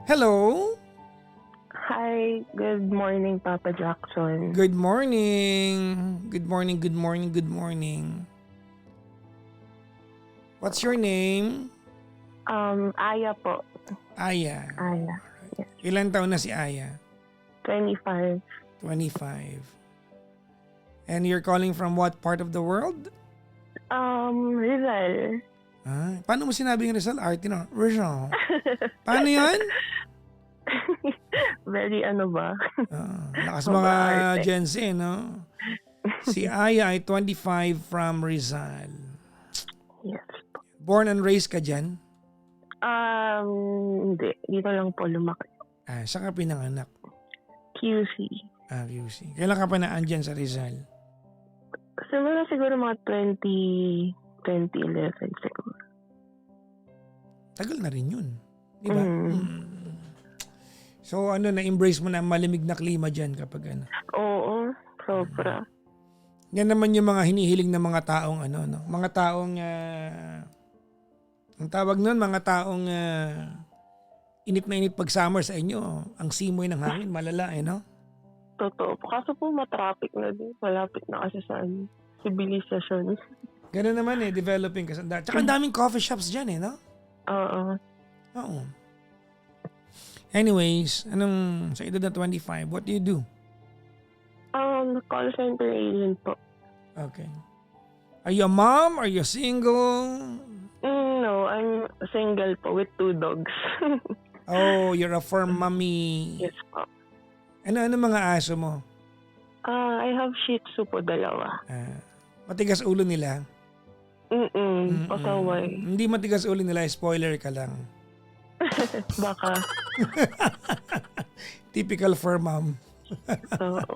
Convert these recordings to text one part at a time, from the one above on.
Hello? Hi, good morning, Papa Jackson. Good morning. Good morning, good morning, good morning. What's your name? Aya po. Aya. Aya. Yes. Ilan taon na si Aya? 25. 25. And you're calling from what part of the world? Rizal. Ah, paano mo sinabing Rizal? Arte no? Rizal. Paano yan? Very Ah, lakas mga Mabaarte. Gen Z, no? Si Aya ay 25 from Rizal. Yes po. Born and raised ka dyan? Hindi. Dito lang po lumaki. Ah, saan ka pinanganak? QC. Ah, QC. Kailan ka pa naandyan sa Rizal? Simula siguro mga 2011 siguro. Tagal na rin yun. Di ba? Mm. So na-embrace mo na ang malamig na klima dyan kapag ano. Oo. Sobra. Yan naman yung mga hinihiling ng mga taong mga taong, ang tawag nun, mga taong init na init pag summer sa inyo. Ang simoy ng hangin, malala no? Totoo po. Kaso po matraffic na din. Malapit na kasi sa civilization. Ganun naman developing kasi. Tsaka ang daming coffee shops dyan no? Oo. Oo. Anyways, sa edad na 25, what do you do? Call center agent po. Okay. Are you a mom? Are you single? No, I'm single po with 2 dogs. Oh, you're a firm mommy. Yes po. Ano mga aso mo? I have Shih Tzu po, 2. Matigas ulo nila? Pasaway. Hindi matigas ulo nila, spoiler ka lang. Baka. Typical fur mom. Oo.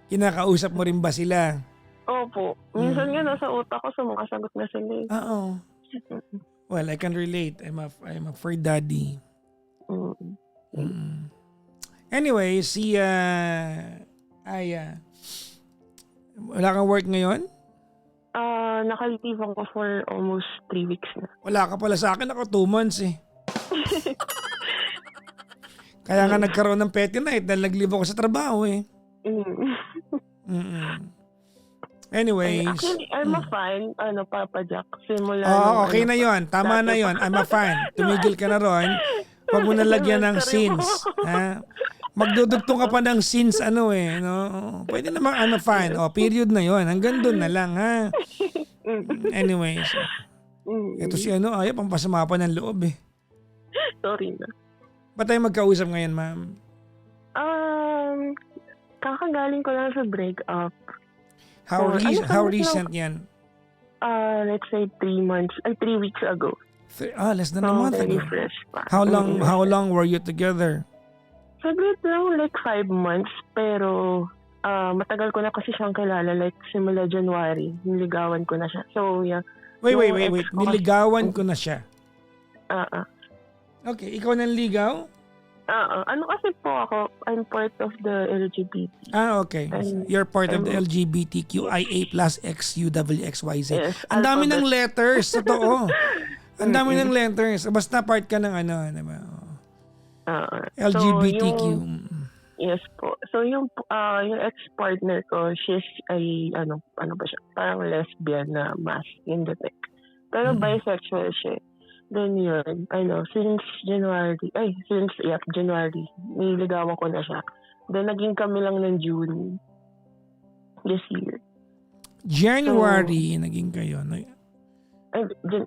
Kinakausap mo rin ba sila? Opo. Minsan nga nasa utak ko, sumasagot na sila. Oo. Well, I can relate. I'm a fur daddy. Anyway, si Aya, wala kang work ngayon? Nakalitive ako for almost 3 weeks na. Wala ka pala sa akin, ako 2 months Kaya nga nagkaroon ng petty night dahil nag-leave ako sa trabaho Anyways. Actually, I'm a fan, Papa Jack. Simula Okay na yon. Tama na yon. I'm a fan. Tumigil ka na ron. Huwag mo nalagyan ng sins. Ha? Magdudugtong ka pa ng sins no? Pwede namang I'm a fan. Period na yon. Hanggang doon na lang, ha? Anyways. Ito si Aya, pampasama pa ng loob Sorry na. Ba't tayo magkausap ngayon, ma'am? Kakagaling ko lang sa breakup. How recent yan? Let's say 3 weeks ago. Less than a month very ago. fresh pa. How long were you together? Saglit lang, like 5 months. Pero matagal ko na kasi siyang kilala. Like simula January, niligawan ko na siya. So yeah. Wait. Niligawan ko na siya. Okay, ikaw nang ligaw? Kasi po ako, I'm part of the LGBT. Okay. You're part of the LGBTQIA plus XUWXYZ. Yes, Ang dami alphabet. ng letters, totoo. Ang dami ng letters. Basta part ka ng diba? LGBTQ. Yes po. So yung ex-partner ko, she's ano ba siya? Parang lesbian na mas in the tech. Pero bisexual siya. Then yun, since January, niligawan ko na siya. Then naging kami lang ng June this year. January, naging kayo.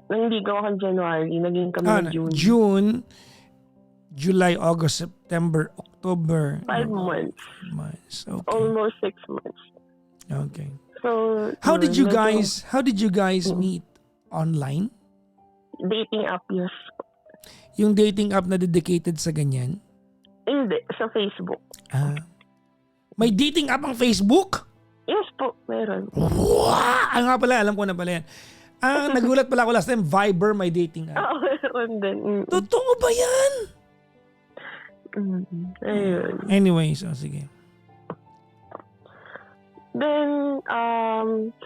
Niligawan ko ng January, naging kami ng June. June, July, August, September, October. 5 months. Okay. Almost 6 months. Okay. So, How did you guys meet? Online? Dating app, yes. Yung dating app na dedicated sa ganyan? Hindi, sa Facebook. May dating app ang Facebook? Yes po, meron. Wow! Nga pala, alam ko na pala yan. Nagulat pala ako last time, Viber may dating app. Meron din. Totoo ba yan? Ayun. Anyways, sige. Then,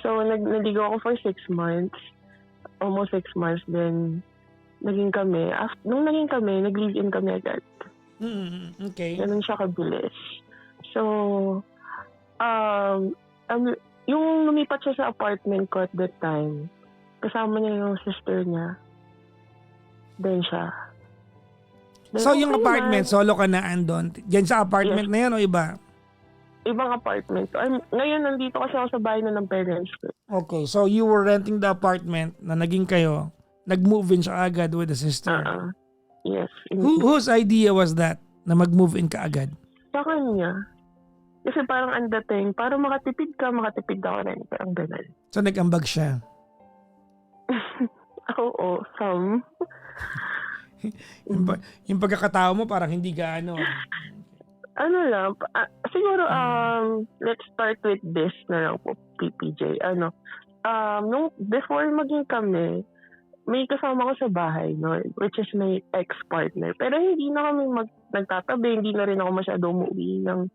so naligaw ako for 6 months. Almost 6 months. Then, naging kami. Nung naging kami, nag-live-in kami agad. Okay. Ganun siya kabilis. So, yung lumipat siya sa apartment ko at that time, kasama niya yung sister niya. Then siya. Then, So yung okay apartment, na. solo ka na andon? Diyan sa apartment Yes. na yan o iba? Ibang apartment. Ngayon, nandito kasi ako sa bahay na ng parents ko. Okay, so you were renting the apartment na naging kayo, nag-move in siya agad with the sister. Yes. Whose idea was that na mag-move in ka agad? Sa kanya. Kasi parang ang dating, para makatipid ako rin. Parang ganun. So nag-ambag siya. Oo, some. Yung pagkakatao mo parang hindi gaano. Ano lang, siguro, let's start with this na lang po, PPJ. Nung before maging kami, may kasama ko sa bahay, no, which is my ex-partner. Pero hindi na kami nagtatabi, hindi na rin ako masyado umuwi ng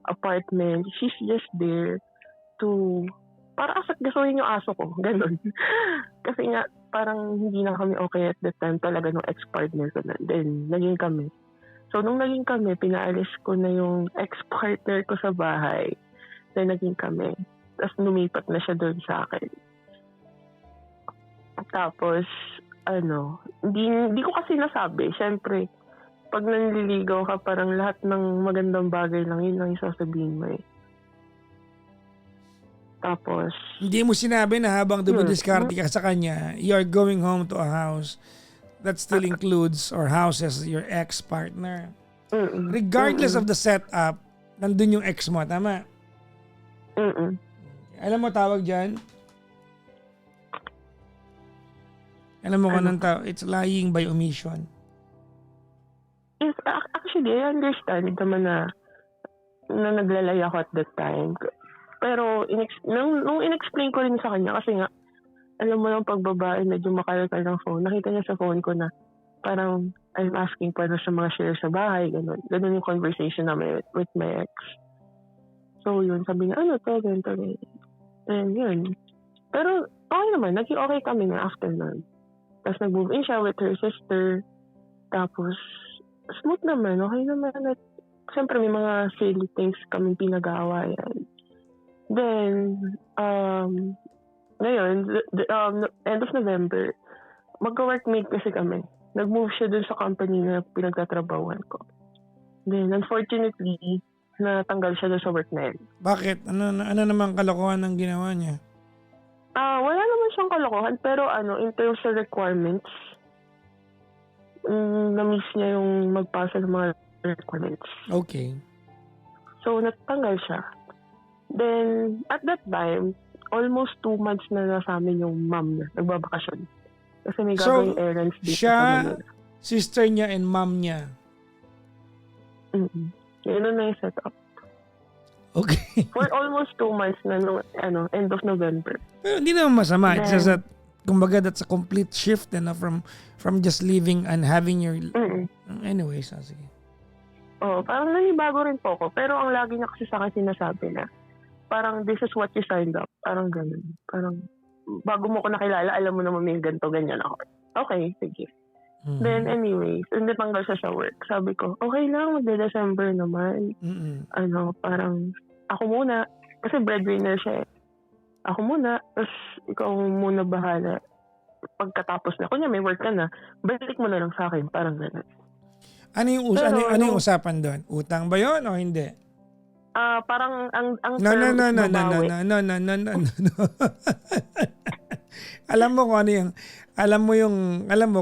apartment. She's just there to, para asat-gasuhin yung aso ko, ganun. Kasi nga, parang hindi na kami okay at the time talaga nung ex-partner ko na. Then, naging kami. So, nung naging kami, pinaalis ko na yung ex-partner ko sa bahay. Then, naging kami. Tapos, lumipat na siya doon sa akin. Tapos, hindi ko kasi nasabi. Siyempre, pag nanliligaw ka, parang lahat ng magandang bagay lang, yun lang yung sasabihin mo eh. Tapos, Hindi mo sinabi na habang dumidiskarte ka sa kanya, you're going home to a house that still includes or houses your ex-partner. Regardless of the setup, nandun yung ex mo, tama? Alam mo tawag dyan? Alam mo kung anong tawag? It's lying by omission. Yes, actually, I understand naman na naglalay ako at that time. Pero, nung in-explain ko rin sa kanya, kasi nga, alam mo lang pag babae, medyo makalakal ng phone. Nakita niya sa phone ko na parang I'm asking para sa mga share sa bahay, gano'n. Gano'n yung conversation namin with my ex. So yun, sabi niya, ganito. And yun. Pero okay naman, naging okay kami na after nun. Tapos nag-move in siya with her sister. Tapos, smooth naman, okay naman. At siyempre may mga silly things kaming pinag-aawayan. Then, ngayon, end of November, magka-workmate kasi kami. Nag-move siya dun sa company na pinagtatrabahuan ko. Then, unfortunately, natanggal siya dun sa work na yun. Bakit? Ano naman kalokohan ang ginawa niya? Wala naman siyang kalokohan, pero in terms of requirements, na-miss niya yung magpasa ng mga requirements. Okay. So, natanggal siya. Then, at that time, almost 2 months na nasa amin yung mom niya, nagbabakasyon. Kasi may gagawing errands dito siya, sa Manila. sister niya and mom niya. Yun na yung setup. Okay. For almost 2 months na end of November. Pero hindi naman masama. It's just that, kumbaga, that's a complete shift from just living and having your... Anyways, sige. Parang nanibago rin po ako. Pero ang lagi niya kasi sa akin sinasabi na, parang this is what you signed up. Parang ganun. Parang bago mo ko nakilala, alam mo naman may ganito, ganyan ako. Okay, sige. Then anyways, hindi tanggal siya sa work. Sabi ko, okay lang, magde-December naman. Parang ako muna. Kasi breadwinner siya eh. Ako muna, tapos ikaw muna bahala. Pagkatapos na, kunya may work ka na, balik mo na lang sa akin. Parang gano'n. Ano yung usapan doon? Utang ba yun o hindi? Parang ang No. babawi. Alam mo kung ano yung, alam mo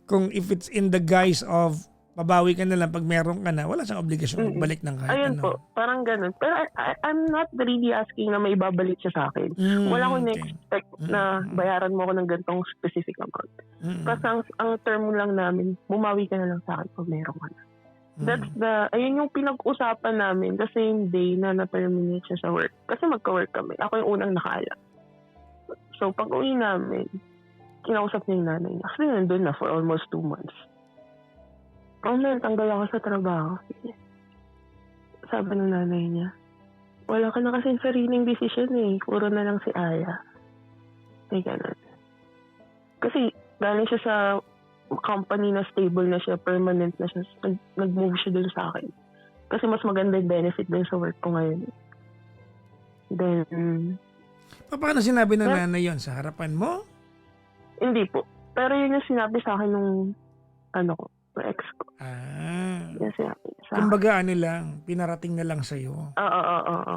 kung if it's in the guise of babawi ka na lang pag meron ka na, wala siyang obligasyon magbalik ng kahit Ayun po, parang ganun. Pero I'm not really asking na may ibabalik siya sa akin. Wala akong na-expect na bayaran mo ako ng gantong specific amount. Kasi ang term lang namin, bumawi ka na lang sa akin pag meron ka na. Ayun yung pinag-usapan namin the same day na na-terminate siya sa work. Kasi magka-work kami. Ako yung unang nakaalam. So, pag uwi namin, kinausap niya yung nanay niya. Kasi nandun na for almost 2 months. Tanggal ako sa trabaho. Sabi ng nanay niya, wala ka na kasing sariling decision eh. Puro na lang si Aya. May ganun. Kasi galing siya sa company na stable na siya, permanent na siya. Nag-move siya dun sa akin. Kasi mas maganda yung benefit din sa work ko ngayon. Then, Paano sinabi ng nanay yon? Sa harapan mo? hindi po. Pero yun yung sinabi sa akin nung ex ko. Yung sinabi niya sa akin. Kumbaga lang, pinarating na lang sa'yo. Oo.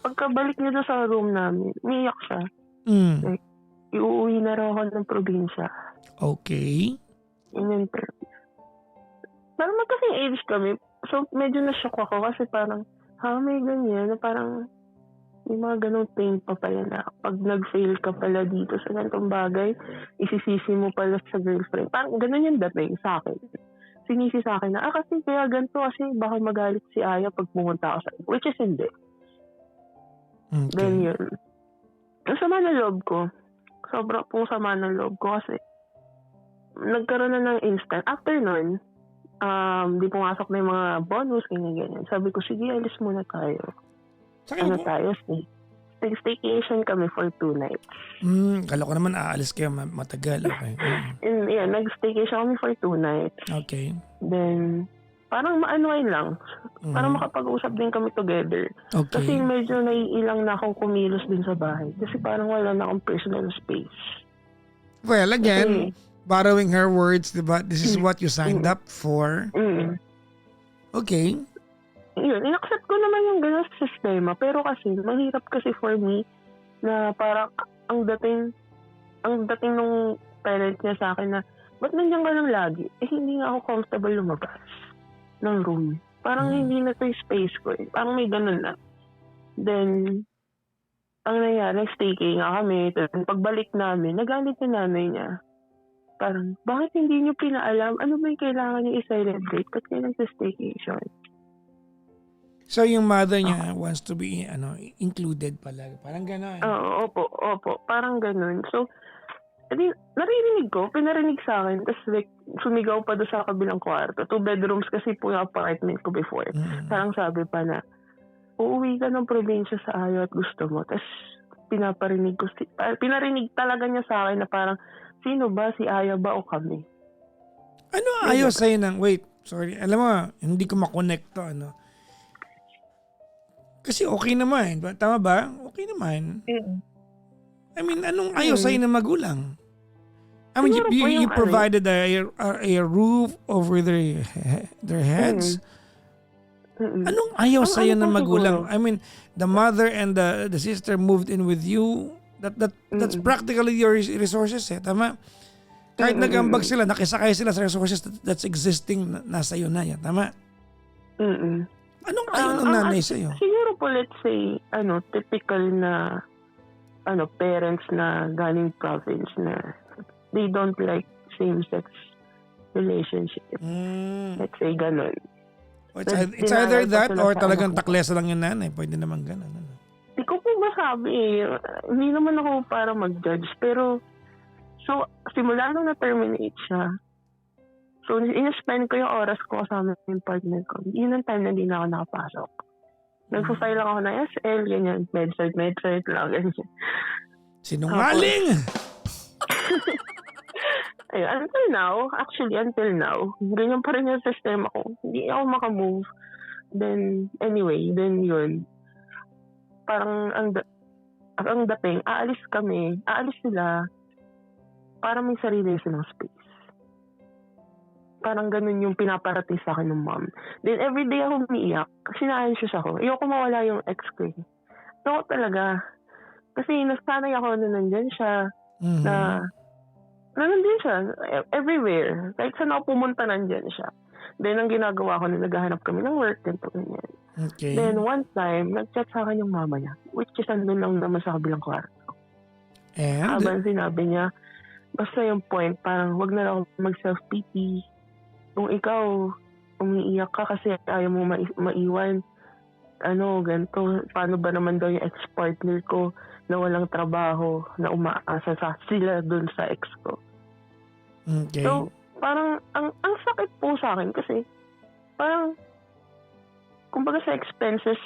Pagkabalik niya doon sa room namin, umiyak siya. Like, iuwi na raw ako ng probinsya. Okay. In interview. Parang magkasing age kami. So, medyo na-shock ako kasi parang, may ganyan na parang may mga ganong pain pa pala na pag nag-fail ka pala dito sa ganitong bagay, isisisi mo pala sa girlfriend. Parang ganon yung dating sa akin. Sinisi sa akin na, kasi kaya ganito kasi baka magalit si Aya pag pumunta ako sa which is hindi. Okay. Then yun. Ang sama ng loob ko. Sobra pong sama ng loob ko kasi nagkaroon na ng instant. After nun, di pumasok na yung mga bonus, ganyan. Sabi ko, sige, alis muna tayo. Tayo, staycation kami for 2 nights. Kala ko naman aalis kayo matagal. Okay. Yeah, nag-staycation kami for 2 nights. Okay. Then, parang maanuay lang. Parang makapag-usap din kami together. Okay. Kasi medyo naiilang na akong kumilos din sa bahay. Kasi parang wala na akong personal space. Well, again, borrowing her words, diba? This is what you signed up for. Okay. Yun, in-accept ko naman yung gano'n sa sistema. Pero kasi, mahirap kasi for me na parang ang dating nung parent niya sa akin na, ba't nandiyan ka lang lagi? Hindi nga ako comfortable lumabas ng room. Parang hindi na to yung space ko eh. Parang may gano'n na. Then, ang nangyari, staycay nga kami. Pagbalik namin, nagalit yung nanay niya. Parang, bakit hindi niyo pinaalam? Ano ba yung kailangan niyo i-celebrate? Ba't kayo nag-staycation? So yung mother niya wants to be included pala. Parang gano'n. Opo. Parang gano'n. So, naririnig ko, pinarinig sa akin, tapos like, sumigaw pa doon sa kabilang kwarto. 2 bedrooms kasi po yung apartment ko before. Parang sabi pa na, uuwi ka ng probinsya sa Aya at gusto mo. Tapos pinarinig talaga niya sa akin na parang, sino ba? Si Aya ba o kami? Ano ayaw sa'yo wait, sorry. Alam mo, hindi ko makonect to, Kasi okay naman. Tama ba? Okay naman. I mean, anong ayaw sa'yo ng magulang? I mean, you provided a roof over their heads. Anong ayaw sa'yo ng magulang? I mean, the mother and the sister moved in with you. That's practically your resources eh. Tama? Kahit nag-ambag sila, nakisakay sila sa resources that's existing nasa iyo na yan. Tama? Anong ayaw ng nanay sa'yo? Siguro po, let's say, typical na parents na galing province na they don't like same-sex relationship. Let's say ganun. It's either that or talagang taklesa lang yung nanay. Pwede naman ganun. Hindi ko po masabi eh. Hindi naman ako para mag-judge. Pero, so, simula nung na-terminate siya, so, in-spend ko yung oras ko kasama yung partner ko. Yun ang time na hindi na ako nakapasok. Nagpa-file lang ako ng SL, ganyan. Med-cert lang. Ganyan. Sinungaling! Ayun, until now, ganyan pa rin yung sistema ko. Hindi ako makamove. Then yun. Parang ang dating, aalis sila, para may sarili silang space. Parang ganun yung pinaparating sa akin ng mom. Then everyday ako umiiyak kasi na-anxious ako. Ayoko mawala yung ex ko. So talaga. Kasi nasanay ako na nandyan siya. Na nandyan siya. Everywhere. Kahit saan ako pumunta, nandyan siya. Then ang ginagawa ko na naghahanap kami ng work. Ganyan. Okay. Then one time, nag-chat sa akin yung mama niya. Which is andun lang naman sa kabilang kwarto. And? Habang sinabi niya, basta yung point, parang wag na lang mag-self-pity. Kung ikaw, umiiyak ka kasi ayaw mo maiwan, ganito, paano ba naman daw yung ex-partner ko na walang trabaho, na umaasa sa sila dun sa ex ko. Okay. So, parang, ang sakit po sa akin kasi, parang, kumbaga sa expenses,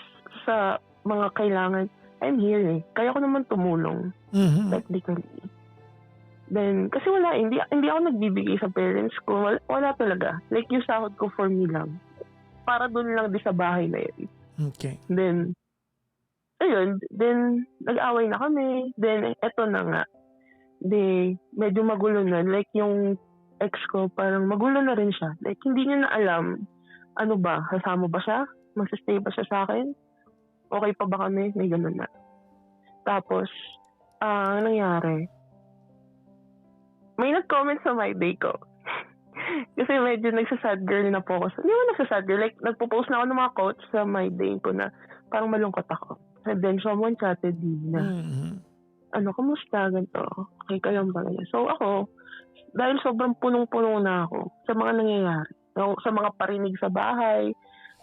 sa mga kailangan, I'm here eh. Kaya ko naman tumulong, technically. Then, kasi wala, hindi ako nagbibigay sa parents ko. Wala talaga. Like, yung sahod ko for me lang. Para doon lang di sa bahay na yun. Okay. Then, ayun. Then, nag-away na kami. Then, eto na nga. Medyo magulo na. Like, yung ex ko, parang magulo na rin siya. Like, hindi niya na alam, ano ba, kasama ba siya? Magsistay ba siya sa akin? Okay pa ba kami? May ganun na. Tapos, ang nangyari, may nag-comment sa my day ko. Kasi medyo nagsasad girl na po ako. Hindi mo nagsasad girl. Like, nagpo-post na ako ng mga quotes sa my day ko na parang malungkot ako. And then, someone chatted me na, ano, kamusta? Ganito. Okay ka lang ba? So, ako, dahil sobrang punong-puno na ako sa mga nangyayari. Sa mga parinig sa bahay,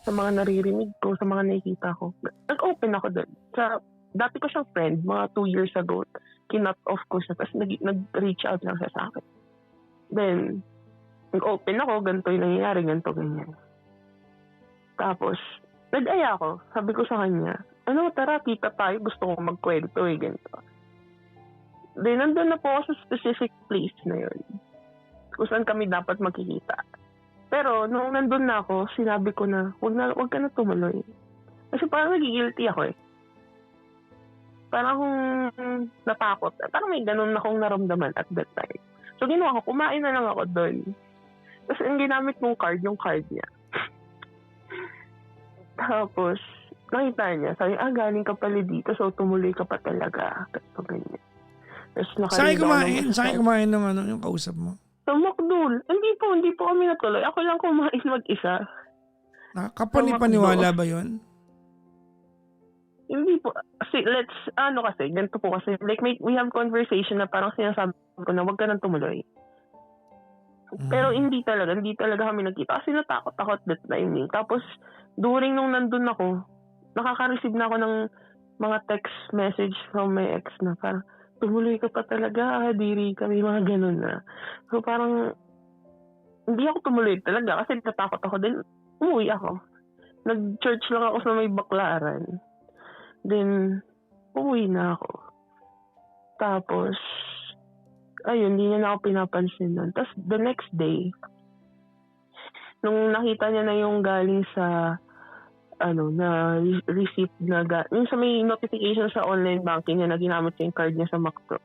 sa mga naririnig ko, sa mga nakikita ko. Nag-open ako doon. Dati ko siyang friend, mga 2 years ago. Kinut off ko siya. Tapos nag-reach out lang siya sa akin. Then, nag-open ako, ganito yung nangyayari, ganito, ganyan. Tapos, nag-aya ako. Sabi ko sa kanya, ano, tara, kita tayo. Gusto ko magkwento ganito. Then, nandun na po ako sa specific place na yun. Kung saan kami dapat magkikita. Pero, nung nandun na ako, sinabi ko na, wag ka na tumuloy. Kasi parang nagigilty ako Parang natakot. Parang may ganun akong naramdaman at that time. So, ginawa ko, kumain na lang ako doon. Tapos, ang ginamit mong card, yung card niya. Tapos, nakita niya, sabi, galing ka pala dito, so tumuloy ka pa talaga. Tapos, ganyan. Tapos, Saan kumain ng ano, yung kausap mo? Sa McDo. Hindi po kami natuloy. Ako lang kumain mag-isa. Kapani-paniwala ba yun? Hindi po. Kasi ganito po kasi. Like, we have conversation na parang sinasabi ko na wag ka nang tumuloy. Pero hindi talaga kami nagkita. Kasi natakot ako at that time Tapos, during nung nandun ako, nakaka-receive na ako ng mga text message from my ex na parang, tumuloy ka pa talaga, diri kami, mga ganun na. So, parang, hindi ako tumuloy talaga kasi natakot ako. Then, umuwi ako. Nag-church lang ako sa may Baklaran. Then, umuwi na ako. Tapos, ayun, hindi niya na ako pinapansin nun. Tapos, the next day, nung nakita niya na yung galing sa, na receipt na, yung sa may notification sa online banking niya na ginamit yung card niya sa Macro.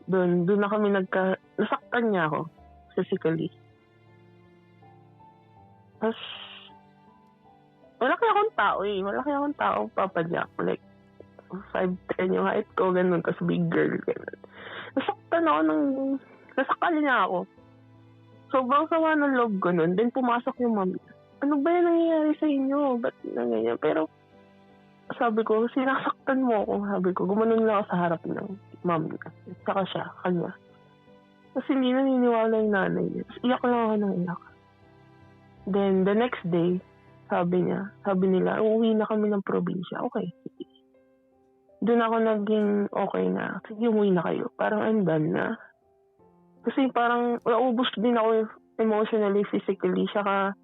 Doon na kami nasaktan niya ako, physically. Tapos, malaki akong tao, Papa Jack. Like, 5'10" yung height ko, ganun. Tapos big girl, ganun. Nasakal niya ako. Sobrang sama ng loob ko nun. Then pumasok yung mami. Ano ba yung nangyayari sa inyo? Ba't na ganyan? Pero, sabi ko, sinasaktan mo ako. Sabi ko, gumanon lang ako sa harap ng mami. Saka siya, kanya. Kasi hindi naniniwala yung nanay niya. Iyak lang ako ng iyak. Then, the next day, sabi nila, uuwi na kami ng probinsya. Okay, sige. Doon ako naging okay na. Sige, umuwi na kayo. Parang I'm done na. Kasi parang naubos din ako emotionally, physically, saka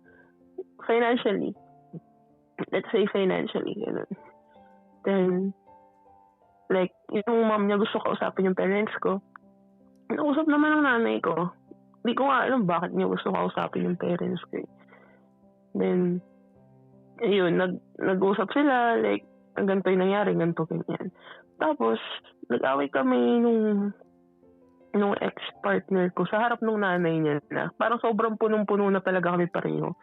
financially. Let's say financially. Ganun. Then, like, yung mom niya gusto kausapin yung parents ko. Nausap naman ng nanay ko. Hindi ko nga alam bakit niya gusto kausapin yung parents ko. Then, ayun, nag-usap sila, like, ang ganito yung nangyari, ganito, ganyan. Tapos, nag-away kami nung ex-partner ko sa harap ng nanay niya na parang sobrang punong-puno na talaga kami pareho.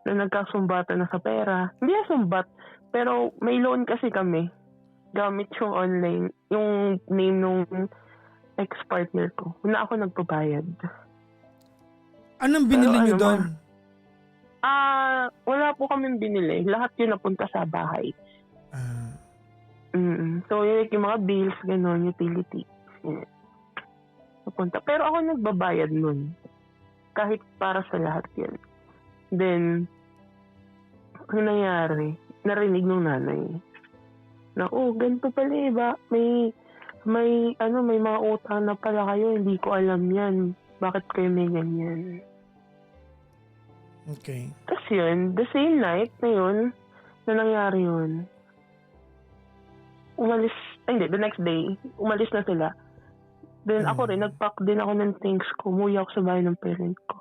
Na nagkasumbatan na sa pera. Hindi na sumbat, pero may loan kasi kami. Gamit yung online, yung name nung ex-partner ko. Na ako nagpabayad. Anong binili niyo doon? Wala po kaming binili. Lahat yun napunta sa bahay. So, yung mga bills, gano'n, utility. Napunta. Pero ako nagbabayad nun. Kahit para sa lahat yun. Then, ang nangyari, narinig ng nanay. Na, ganito pala ba? May mga utang na pala kayo. Hindi ko alam yan. Bakit kayo may ganyan? Okay. Tapos yun, the same night na yun, na nangyari yun, the next day, umalis na sila. Then ako rin, nag-pack din ako ng things ko. Umuwi ako sa bahay ng parent ko.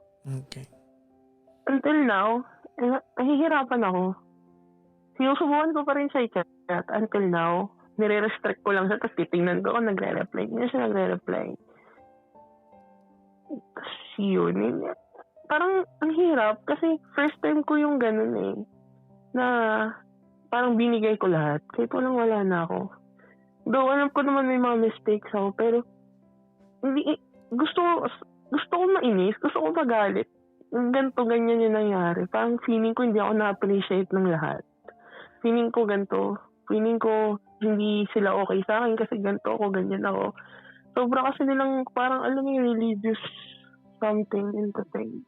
Okay. Until now, nahihirapan ako. Sinusubukan ko pa rin siya i-chat. Until now, nire-restrict ko lang siya, tapos titingnan ko kung nagre-reply. Hindi siya nagre-reply. Tapos yun. Parang ang hirap kasi first time ko yung ganun eh. Na parang binigay ko lahat. Kahit wala na ako. Though alam ko naman may mga mistakes ako, pero hindi, gusto ko mainis, gusto ko magalit. Ganito, ganyan yung nangyari. Parang feeling ko hindi ako na-appreciate ng lahat. Feeling ko ganito. Feeling ko hindi sila okay sa akin kasi ganito ako, ganyan ako. Sobra kasi nilang parang alam mo yung religious something into thing.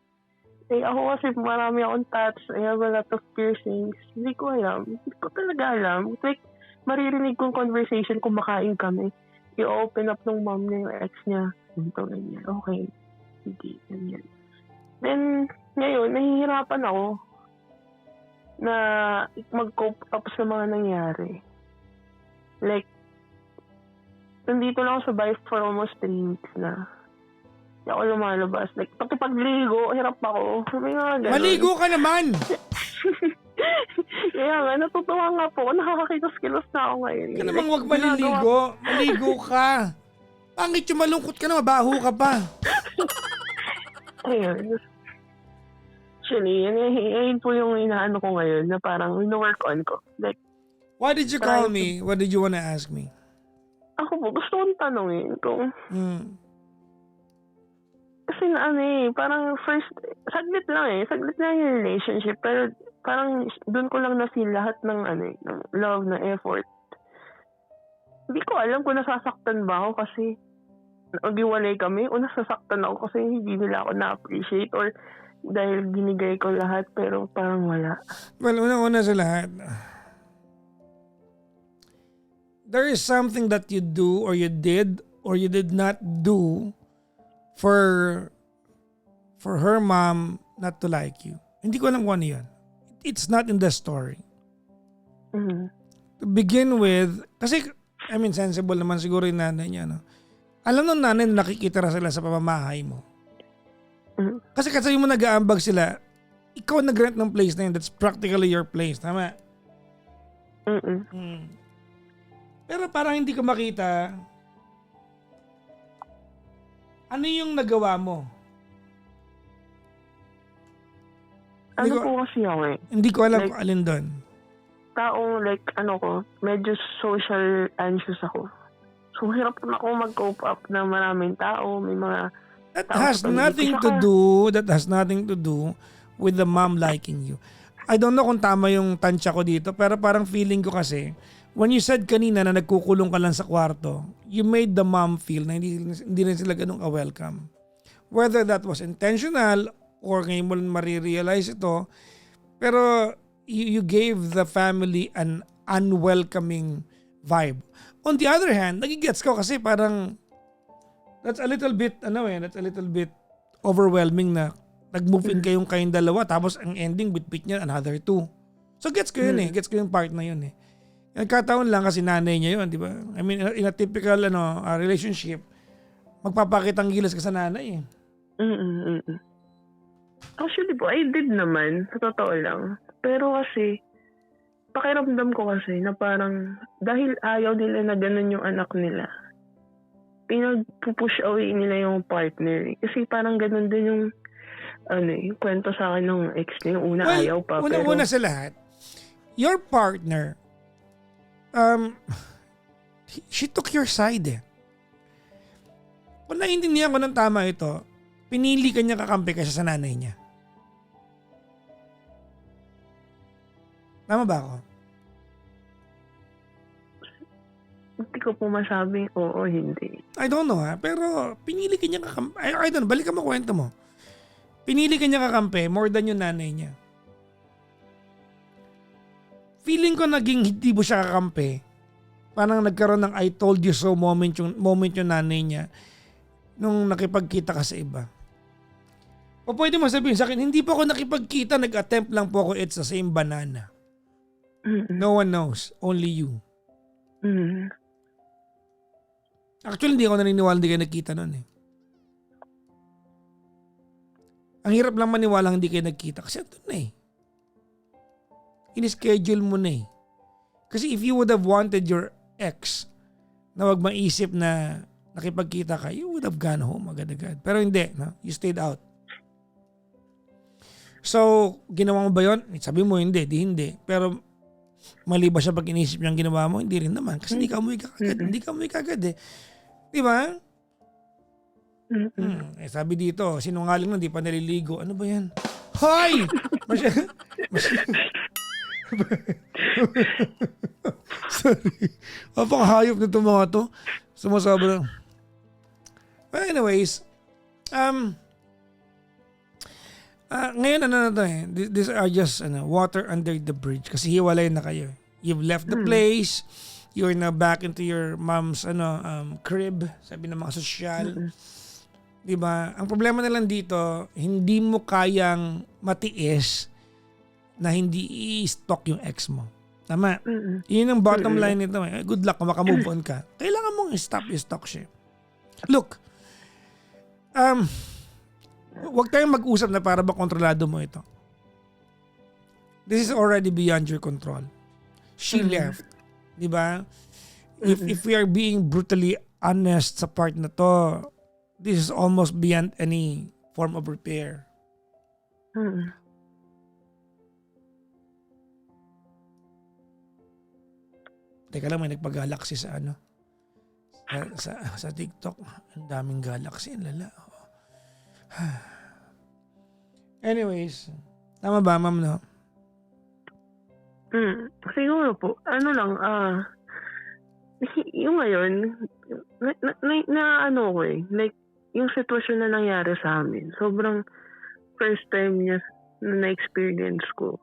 Eh ako kasi marami akong tats, I have a lot of piercings. Hindi ko alam. Hindi ko talaga alam. It's like, maririnig kong conversation kung makain kami. I-open up ng mom niya yung ex niya. Ganito, ganyan. Okay. Hindi, ganyan. Then, ngayon, nahihirapan ako na mag-cope up sa mga nangyari. Like, nandito lang ako sa bahay for almost 3 weeks na. Hindi ako lumalabas. Like, pati pagligo, hirap ako. May mga ganun. Maligo ka naman! Kaya nga, natutuwa nga po. Nakakakilos-kilos na ako ngayon. Ka namang huwag maliligo. Maligo ka. Pangit yung malungkot ka na, mabaho ka pa. Ayun. Actually, yun po yung inaano ko ngayon na parang ino-work on ko. Like, Why did you call me? What did you wanna ask me? ako po, gusto kong tanongin kung Hmm. kasi na ano eh, parang first, saglit lang yung relationship, pero parang doon ko lang na-feel lahat ng ano eh, ng love, na effort. Hindi ko alam kung nasasaktan ba ako kasi nag-iwalay kami o nasasaktan ako kasi hindi nila ako na-appreciate or dahil binigay ko lahat pero parang wala. Well, una-una sa lahat, there is something that you do or you did not do for her mom not to like you. Hindi ko alam kung ano yun. It's not in the story. Mhm. To begin with, kasi I mean sensible naman siguro yung nanay niya. No? Alam ng nanay na nakikita sila sa pamamahay mo. Mhm. Kasi mo nag-aambag sila, ikaw nag-rent ng place na yun. That's practically your place. Tama? Mhm. Hmm. Pero parang hindi ko makita ano yung nagawa mo. Ano po kasi ako eh. Hindi ko alam Like, kung alin doon. Taong like ano ko, medyo social anxious ako. So hirap na ako mag-cope up na maraming tao, may mga That tao has sa paligid. nothing to do with the mom liking you. I don't know kung tama yung tansya ko dito, pero parang feeling ko kasi, when you said kanina na nagkukulong ka lang sa kwarto, you made the mom feel na hindi rin sila ganun ka-welcome. Whether that was intentional or ngayon mo lang marirealize ito, pero you gave the family an unwelcoming vibe. On the other hand, nagigets ko kasi parang that's a little bit overwhelming na nag-move in kayong dalawa tapos ang ending bitbit niya another 2. So gets ko yun eh. Gets ko yung part na yun eh. Nagkataon lang kasi nanay niya yun, di ba? I mean, in a typical relationship, magpapakitang gilas ka sa nanay eh. Actually po, I did naman. Sa totoo lang. Pero kasi, pakiramdam ko kasi na parang dahil ayaw nila na ganun yung anak nila, pinag-push away nila yung partner. Kasi parang ganun din yung yung kwento sa akin ng ex niya. Yung una ayaw pa. Una sa lahat, your partner, she took your side eh. Kung naiintindihan ko ng tama ito, pinili ka niya kakampi kaysa sa nanay niya. Tama ba ako? Hindi ko po masabing oo, hindi. I don't know pero pinili ka niya kakampi. I don't know, balikan mo kwento mo. Pinili ka niya kakampi more than yung nanay niya. Feeling ko naging hindi mo siya kakampi. Parang nagkaroon ng I told you so moment yung nanay niya nung nakipagkita ka sa iba. O pwede mo sabihin sa akin, hindi po ako nakipagkita, nag-attempt lang po ako eat sa same banana. No one knows, only you. Actually, hindi ako naniniwala hindi kayo nagkita nun eh. Ang hirap lang maniwala hindi kayo nagkita kasi andun na eh. In-schedule mo na eh. Kasi if you would have wanted your ex na wag maisip na nakipagkita ka, you would have gone home agad-agad. Pero hindi, no? You stayed out. So, ginawa mo ba yun? Sabi mo hindi, di hindi. Pero mali ba siya pag inisip niyang ginawa mo? Hindi rin naman. Kasi hindi ka umuwi kagad. Hindi ka umuwi kagad eh. Di ba? Sabi dito, sinungaling na, di pa naliligo. Ano ba yan? Hoy! Sorry. Apang hayop na itong mga to. Sumasobra. But anyways, ngayon ano na to eh. These are just water under the bridge. Kasi hiwalay na kayo. You've left the place. You're now back into your mom's crib. Sabi ng mga sosyal. Diba? Ang problema na lang dito, hindi mo kayang matiis na hindi i-stalk yung ex mo. Tama? Yun ang bottom line nito. Good luck kung makamove on ka. Kailangan mong stop i-stalk siya. Look, huwag tayong mag-usap na para ba kontrolado mo ito. This is already beyond your control. She left. Diba? If we are being brutally honest sa part na to, this is almost beyond any form of repair. Teka lang, may nagpa-galaxy sa sa TikTok. Ang daming galaxy. Ang lala. Anyways, tama ba, ma'am, no? Siguro po, yung ngayon, na ko eh, like, yung sitwasyon na nangyari sa amin, sobrang first time niya na experience ko.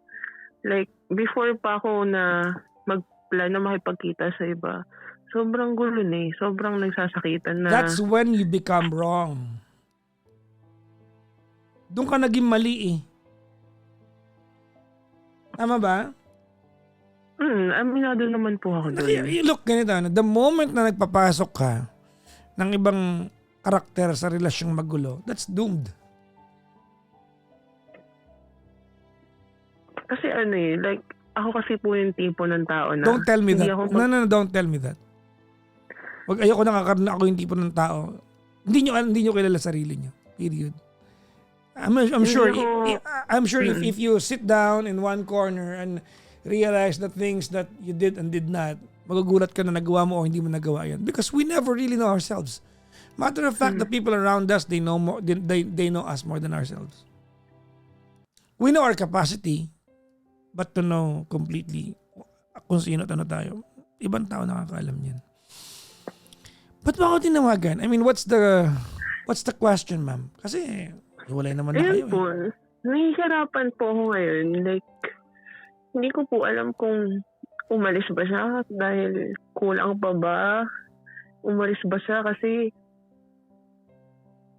Like, before pa ako na magplan na makipagkita sa iba, sobrang gulo na eh. Sobrang nagsasakitan na. That's when you become wrong. Doon ka naging mali eh. Tama ba? Aminado naman po ako doon. Look, ganito. The moment na nagpapasok ka ng ibang karakter sa relasyong magulo, that's doomed. Kasi like, ako kasi po yung tipo ng tao na... Don't tell me that. No, don't tell me that. Wag, ayoko nakakaroon na ako yung tipo ng tao. Hindi nyo kilala sarili nyo. Period. I'm sure if you sit down in one corner and realize the things that you did and did not, magugulat ka na nagawa mo o hindi mo nagawa yan. Because we never really know ourselves. Matter of fact, the people around us, they know more, they know us more than ourselves. We know our capacity, but to know completely kung sino at ano tayo, ibang tao nakakaalam yan. Ba't ba ako tinawagan? I mean, what's the question, ma'am? Kasi wala naman na kayo. Po, nahihirapan po ako ngayon. Like, hindi ko po alam kung umalis ba siya dahil kulang pa ba. Umalis ba siya kasi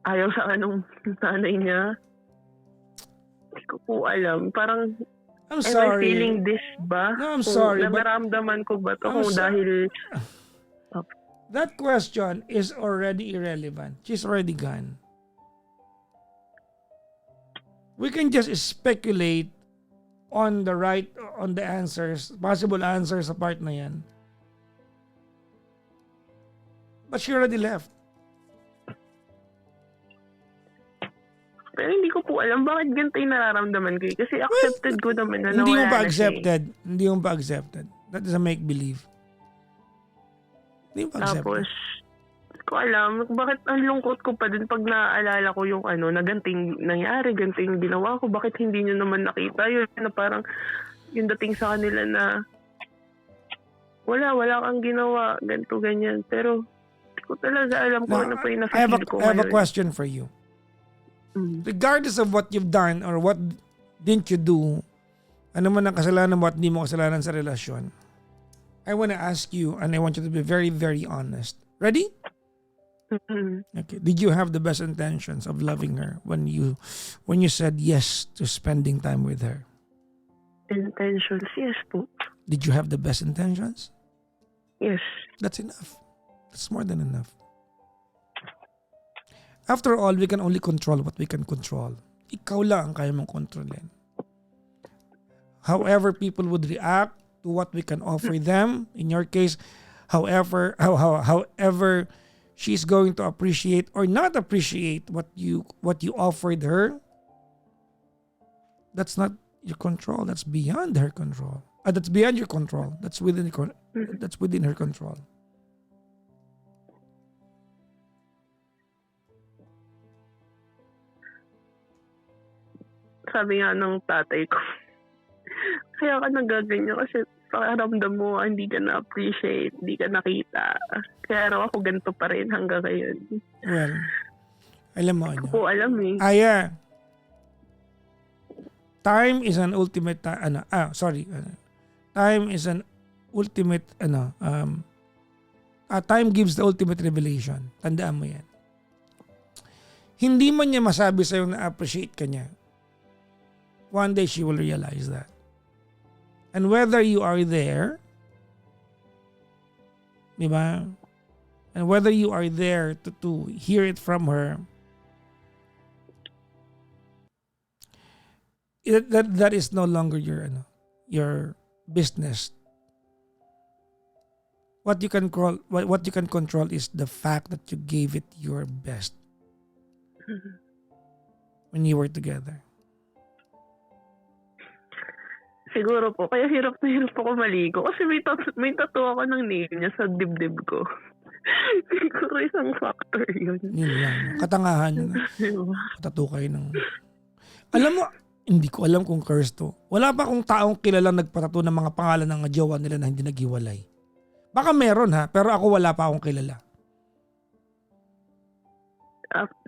ayaw sa anong nanay niya. Hindi ko po alam. Parang, I'm sorry. am I feeling this ba? No, I'm sorry. Naramdaman ko ba ito kung dahil... That question is already irrelevant. She's already gone. We can just speculate on the answers, possible answers sa part na yan. But she already left. Pero hindi ko po alam bakit ganito yung nararamdaman ko. Kasi accepted ko naman na Hindi mo nawala pa na siya. accepted. Hindi mo pa accepted. That is a make-believe. Hindi mo pa accepted. Tapos, hindi ko alam, bakit ang lungkot ko pa din pag naaalala ko yung na ganting nangyari, ganting ginawa ko. Bakit hindi nyo naman nakita yun? Na parang yung dating sa kanila na wala kang ginawa, ganito, ganyan. Pero, hindi ko talaga alam kung ano pa yung na-feel ko I have a ngayon. question for you. Regardless of what you've done or what didn't you do, ano man ang kasalanan mo at hindi mo kasalanan sa relasyon, I want to ask you and I want you to be very, very honest. Ready? Okay. Did you have the best intentions of loving her when you said yes to spending time with her? Intentions, yes po. Did you have the best intentions? Yes. That's enough. That's more than enough. After all, we can only control what we can control. Ikaw lang ang kaya mong kontrolin. However people would react to what we can offer them, in your case, however she's going to appreciate or not appreciate what you offered her, that's not your control. That's beyond her control. That's beyond your control. That's within her control. Sabi nga ng tatay ko, kaya ka nagaganyan kasi pakiramdam mo hindi ka na-appreciate, hindi ka nakita. Kaya raw ako ganito pa rin hanggang ngayon. Well, alam mo ano? Ako alam eh. Aya, time is an ultimate, time is an ultimate, time gives the ultimate revelation. Tandaan mo yan. Hindi man niya masabi sa'yo na appreciate ka niya. One day she will realize that. And whether you are there, di ba? And whether you are there to hear it from her, that is no longer your business. What you can control is the fact that you gave it your best when you were together. Siguro po, kaya hirap na hirap ako maligo. Kasi may tattoo ako ng name niya sa dibdib ko. Siguro isang factor yun. Yun lang. Katangahan yun. Tattoo kayo ng... Alam mo, hindi ko alam kung curse to. Wala pa akong taong kilalang nagpatattoo ng mga pangalan ng jowa nila na hindi naghiwalay. Baka meron ha, pero ako wala pa akong kilala.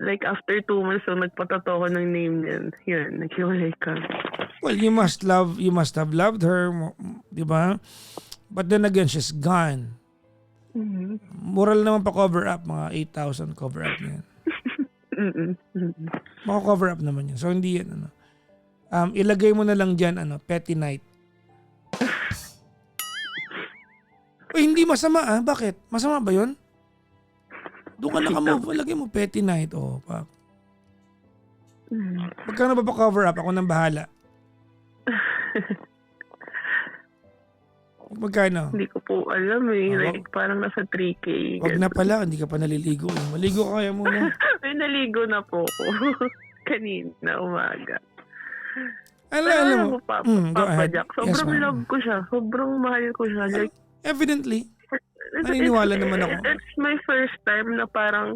Like after 2 months, so nagpatato ko ng name niyan. Yun, naghiwalay ka. Well, you must have loved her, di ba? But then again, she's gone. Mm-hmm. Moral naman pa cover up, mga 8,000 cover up na yan. Mga cover up naman yun. So hindi yan, ilagay mo na lang dyan, petty night. Hindi masama Bakit? Masama ba yun? Doon ka naka-move, lagay mo petty night. Pak. Magkano ba pa cover up? Ako nang bahala. Magkano? Hindi ko po alam eh. Like parang nasa 3K. Wag na pala, hindi ka pa naliligo. Maligo ka kaya muna. Ay, naligo na po ko. Kanina, umaga. Alam mo. Papa Jack, sobrang love ko siya. Sobrang mahal ko siya. Like, evidently. Naniniwala naman ako. It's my first time na parang,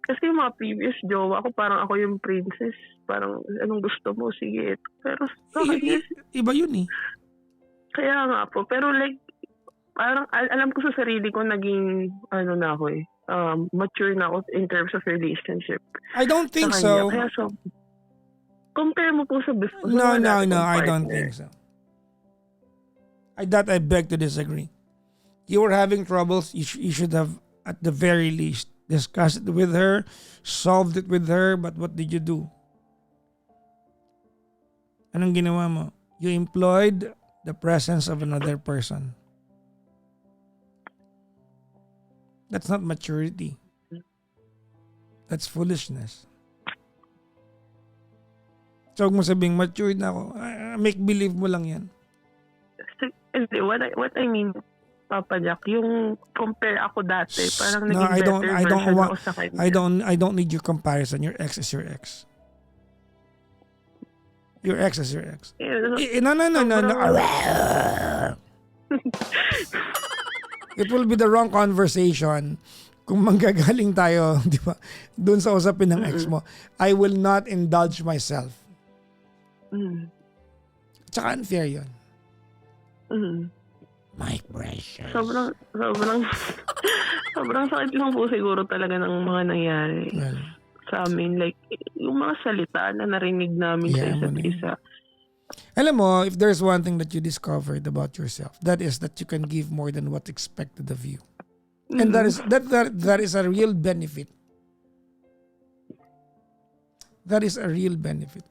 kasi yung mga previous jowa ko, parang ako yung princess. Parang, anong gusto mo? Sige. Pero, iba yun eh. Kaya nga po. Pero like, parang alam ko sa sarili ko naging, na ako eh. Mature na ako in terms of relationship. I don't think so. Kaya compare mo po sa before. No, I don't think so. I beg to disagree. You were having troubles, you should have, at the very least, discussed it with her, solved it with her, but what did you do? Anong ginawa mo? You employed the presence of another person. That's not maturity. That's foolishness. So, huwag mo sabing matured na ako. Make believe mo lang yan. What I mean, Papa Jack, yung compare ako dati, parang naging better version ako sa kanya. I don't need your comparison. Your ex is your ex. Your ex is your ex. No. It will be the wrong conversation kung manggagaling tayo, di ba, doon sa usapin ng ex mo. I will not indulge myself. Tsaka unfair yun. My precious. Sobrang sakit lang po siguro talaga ng mga nangyari sa amin. Like, yung mga salita na narinig namin sa isa't isa. Alam mo, if there's one thing that you discovered about yourself, that is that you can give more than what's expected of you. And that is a real benefit. That is a real benefit.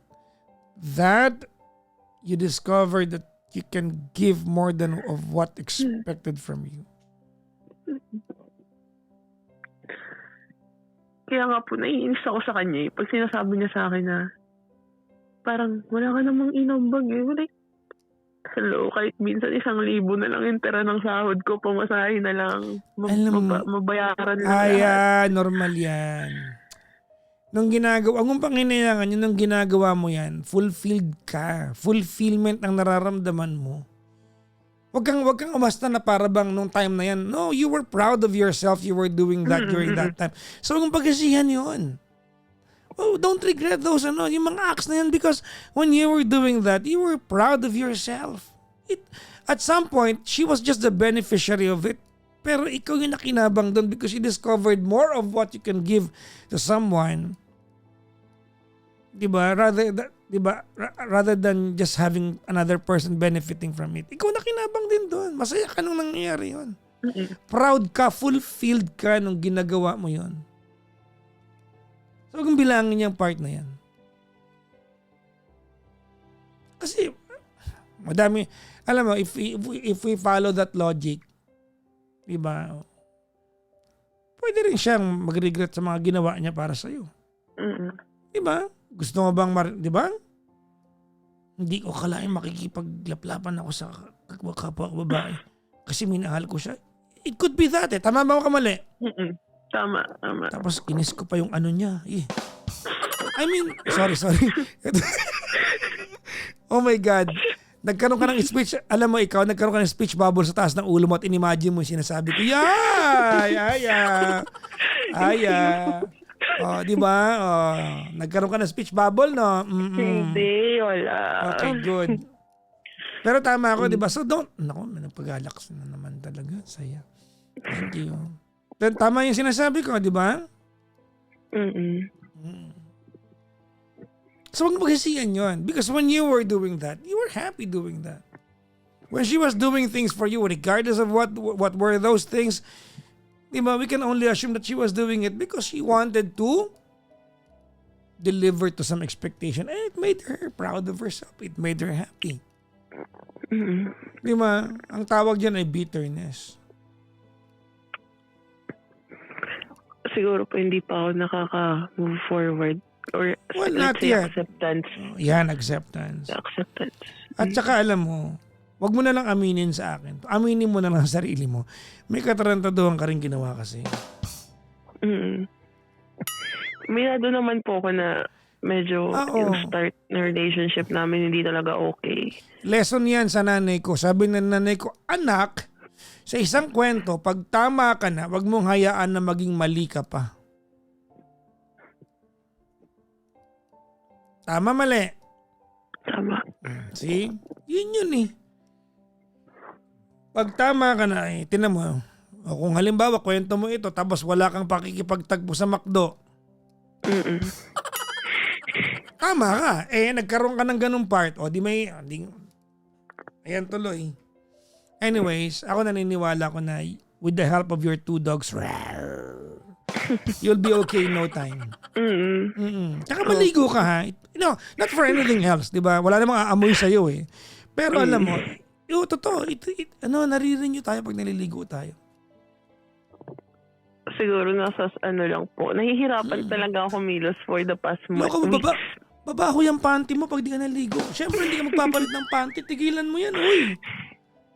That you discover that you can give more than of what expected from you. Kaya nga po, naiinis ako sa kanya eh. Pag sinasabi niya sa akin na, parang, wala ka namang inambag eh. Like, hello, kahit minsan 1,000 na lang yung tira ng sahod ko, pamasahe na lang, Alam mo, mabayaran lang lahat. normal yan. Nung ginagawa, kung panghinayangan yun, nung ginagawa mo yan, fulfilled ka. Fulfillment ang nararamdaman mo. Wag kang umasta na para bang nung time na yan. No, you were proud of yourself. You were doing that during that time. So, kung pagkasihan yun. Oh, don't regret those yung mga acts na yan because when you were doing that, you were proud of yourself. At some point, she was just the beneficiary of it. Pero ikaw yung nakinabang doon because you discovered more of what you can give to someone. Diba? Rather than just having another person benefiting from it. Ikaw nakinabang din doon. Masaya ka nung nangyayari yun. Proud ka, fulfilled ka nung ginagawa mo yun. So, huwag bilangin yung part na yan. Kasi, madami, alam mo, if we follow that logic, diba, pwede rin siyang mag-regret sa mga ginawa niya para sa'yo. Diba? Gusto mo bang, diba? Hindi ko kalain makikipaglaplapan ako sa kapwa babae. Kasi minahal ko siya. It could be that eh. Tama ba ako kamali? Tama. Tapos kinis ko pa yung ano niya. I mean, sorry. Oh my God. Nagkaroon ka ng speech, alam mo ikaw, nagkaroon ka ng speech bubble sa taas ng ulo mo at inimagine mo yung sinasabi ko. Oh, di ba? Oh, nagkaroon ka ng speech bubble, no? Hindi, wala. Okay, good. Pero tama ako, di ba? So naku, may nagpag-alax na naman talaga. Saya. Thank you. Tama yung sinasabi ko, di ba? So huwag magsisiyan yun. Because when you were doing that, you were happy doing that. When she was doing things for you, regardless of what were those things, diba, we can only assume that she was doing it because she wanted to deliver to some expectation. And it made her proud of herself. It made her happy. Diba? Ang tawag dyan ay bitterness. Siguro po hindi pa ako nakaka-move forward. Or Well, not say yet. acceptance. Yan, acceptance. Acceptance. At saka alam mo, wag mo na lang aminin sa akin. Aminin mo na lang sa sarili mo. May katarantaduhan ka rin ginawa kasi. Mirado naman po ako na medyo yung start na relationship namin hindi talaga okay. Lesson yan sa nanay ko. Sabi ng nanay ko, anak, sa isang kwento, pag tama ka na, wag mong hayaan na maging mali ka pa. Tama, mali? Tama. See? Yun eh. Pag tama ka na, tinan mo, kung halimbawa, kwento mo ito, tapos wala kang pakikipagtagpo sa McDo. Tama ka. Nagkaroon ka ng ganung part. O, ayan tuloy. Anyways, ako naniniwala ko na with the help of your 2 dogs, you'll be okay in no time. Tsaka maligo ka ha. Not for anything else, di ba? Wala namang aamoy sa'yo eh. Pero alam mo, totoo, naririnig tayo pag naliligo tayo. Siguro nasa lang po. Nahihirapan talaga ako kumilos for the past month. Babaho yung panty mo pag di ka naligo. Siyempre, hindi ka magpapalit ng panty. Tigilan mo yan, uy.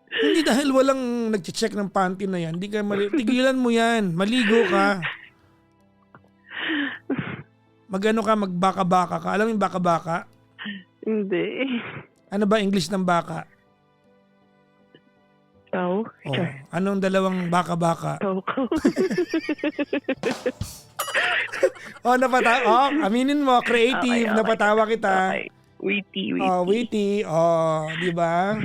Hindi dahil walang nag-check ng panty na yan. Tigilan mo yan. Maligo ka. Magbaka-baka ka. Alam mo yung baka-baka? Hindi. Ano ba English ng baka? Cow. Anong dalawang baka-baka? Cow. Aminin mo, creative, Okay. napatawa kita. Okay. Witty. Witty. Di ba?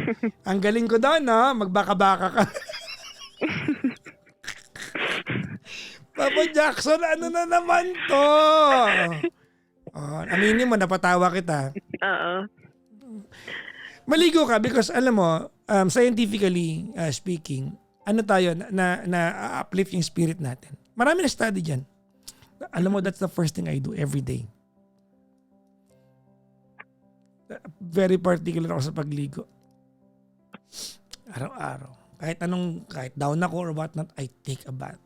Ang galing ko doon, no? Magbaka-baka ka. Papa Jackson, ano na naman to? Aminin mo, napatawa kita. Maligo ka because alam mo, scientifically speaking, ano tayo, na uplift yung spirit natin. Marami na study dyan. Alam mo, that's the first thing I do every day. Very particular ako sa pagligo. Araw-araw. Kahit down ako or what not, I take a bath.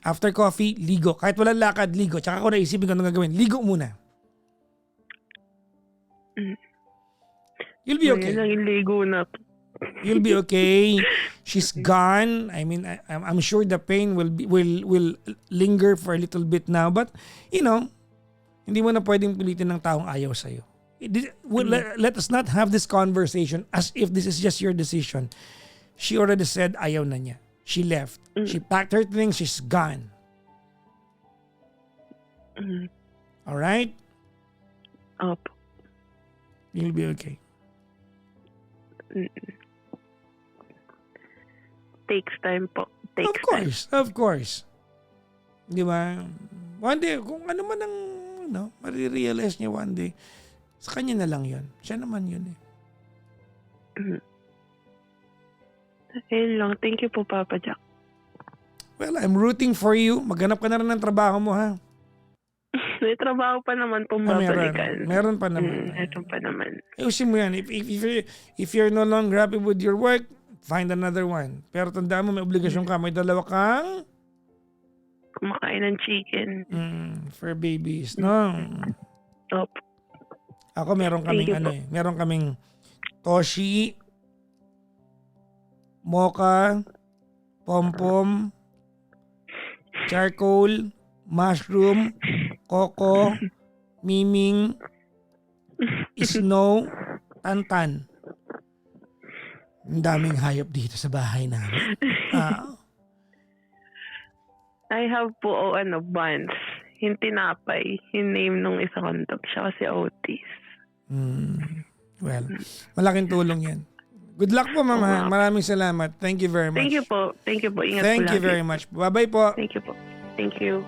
After coffee, ligo. Kahit walang lakad, ligo. Tsaka ako naisipin ko anong gagawin. Ligo muna. You'll be okay. Ngayon lang iligo na to. You'll be okay. She's gone. I mean, I'm sure the pain will linger for a little bit now. But, hindi mo na pwedeng pilitin ng taong ayaw sa'yo. Let us not have this conversation as if this is just your decision. She already said ayaw na niya. She left. She packed her things. She's gone. Alright? Opo. You'll be okay. Takes time po. Takes Of course. Di ba? One day, kung ano man ang marirealize niya one day, sa kanya na lang yun. Siya naman yun eh. Ayun lang. Thank you po, Papa Jack. Well, I'm rooting for you. Maghanap ka na rin ng trabaho mo, ha? May trabaho pa naman pong babalikan. Meron pa naman. Meron pa naman. Ayusin mo yan. If you're no longer happy with your work, find another one. Pero tandaan mo, may obligasyon ka. May dalawa kang Kumakain ng chicken. for babies, no? Opo. Ako meron kaming meron kaming toshi, mocha, pom-pom, charcoal, mushroom, coco, miming, snow, tantan. Ang daming hayop dito sa bahay namin. I have po, buns. Yung tinapay. Yung name nung isa kong dog. Siya kasi Otis. Well, malaking tulong yan. Good luck po, Mama. Maraming salamat. Thank you very much. Thank you po. Thank you po. Ingat po Thank you lagi. very much. Bye-bye po. Thank you po. Thank you.